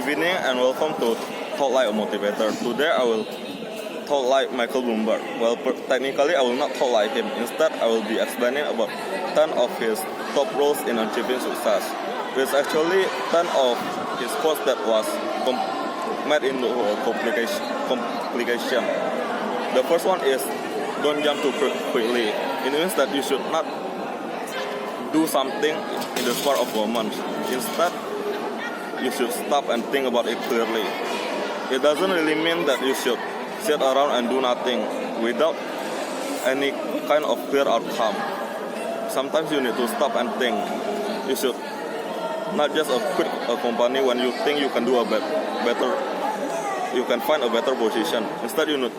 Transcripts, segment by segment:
evening and welcome to Talk Like a Motivator. Today I will talk like Micheal Bloomberg. Well, technically I will not talk like him. Instead, I will be explaining about 10 of his top roles in achieving success. It's actually 10 of his quotes that was made into a complication. The first one is, don't jump too quickly. It means that you should not do something in the spur of a moment. Instead, you should stop and think about it clearly. It doesn't really mean that you should sit around and do nothing without any kind of clear outcome. Sometimes you need to stop and think. You should not just quit a company when you think you can do a better, you can find a better position. Instead, you need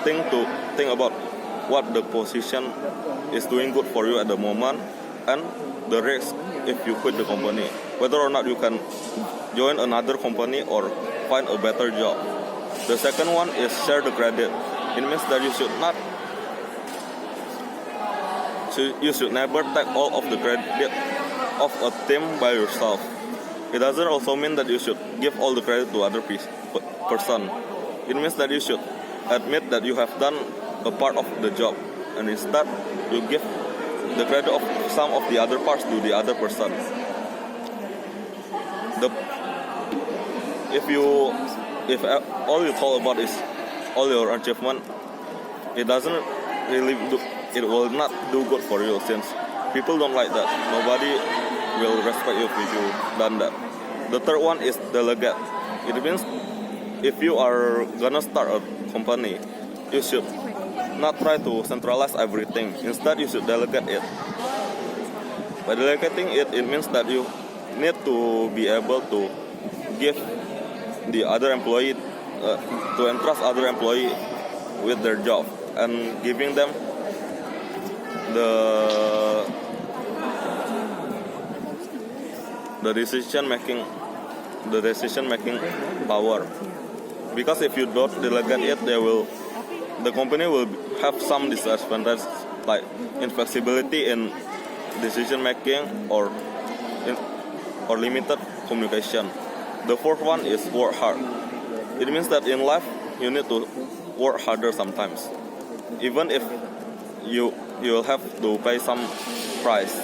to think about what the position is doing good for you at the moment and the risk if you quit the company, whether or not you can join another company or find a better job. The second one is share the credit. It means that you should never take all of the credit of a team by yourself. It doesn't also mean that you should give all the credit to other person. It means that you should admit that you have done a part of the job, and instead you give the credit of some of the other parts to the other person. If all you talk about is all your achievement, it will not do good for you, since people don't like that. Nobody will respect you if you done that. The third one is delegate. It means if you are gonna start a company, you should not try to centralize everything. Instead, you should delegate it. By delegating it, it means that you need to be able to give the other employee, to entrust other employee with their job and giving them the decision making power. Because if you don't delegate it, the company will have some disadvantages like inflexibility in decision making or limited communication. The fourth one is work hard. It means that in life you need to work harder sometimes, even if you will have to pay some price.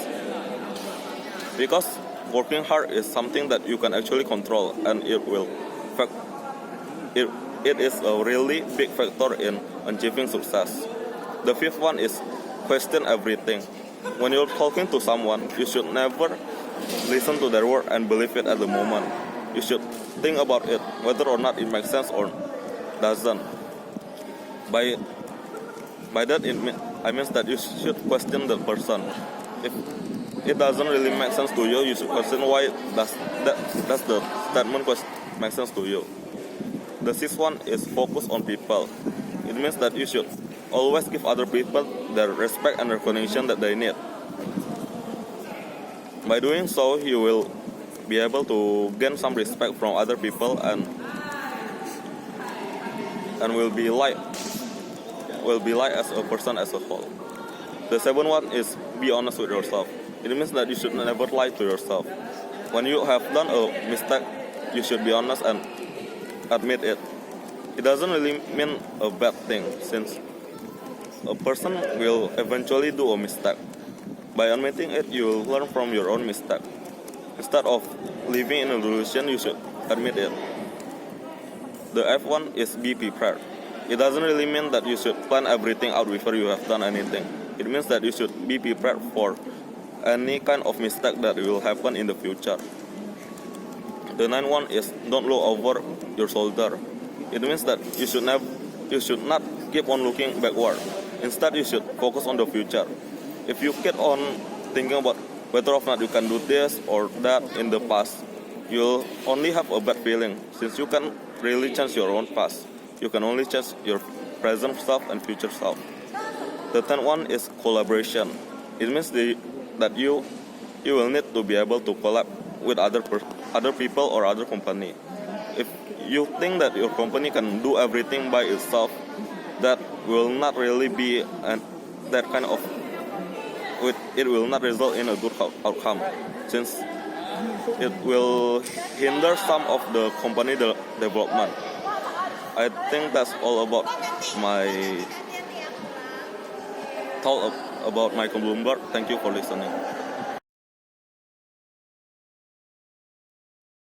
Because working hard is something that you can actually control, and it is a really big factor in achieving success. The fifth one is question everything. When you're talking to someone, you should never listen to their word and believe it at the moment. You should think about it, whether or not it makes sense or doesn't. By that, I mean that you should question the person. If it doesn't really make sense to you, you should question why does the statement make sense to you. The sixth one is focus on people. It means that you should always give other people the respect and recognition that they need. By doing so, you will be able to gain some respect from other people and will be liked as a person as a whole. The seventh one is be honest with yourself. It means that you should never lie to yourself. When you have done a mistake, you should be honest and admit it. It doesn't really mean a bad thing, since a person will eventually do a mistake. By admitting it, you will learn from your own mistake. Instead of living in a delusion, you should admit it. The F1 is be prepared. It doesn't really mean that you should plan everything out before you have done anything. It means that you should be prepared for any kind of mistake that will happen in the future. The ninth one is don't look over your shoulder. It means that you should not keep on looking backward. Instead, you should focus on the future. If you keep on thinking about whether or not you can do this or that in the past, you'll only have a bad feeling, since you can't really change your own past. You can only change your present self and future self. The 10th one is collaboration. It means that you will need to be able to collab with other people or other company. If you think that your company can do everything by itself, that will not really be it will not result in a good outcome, since it will hinder some of the company development. I think that's all about my thought about Micheal Bloomberg. Thank you for listening.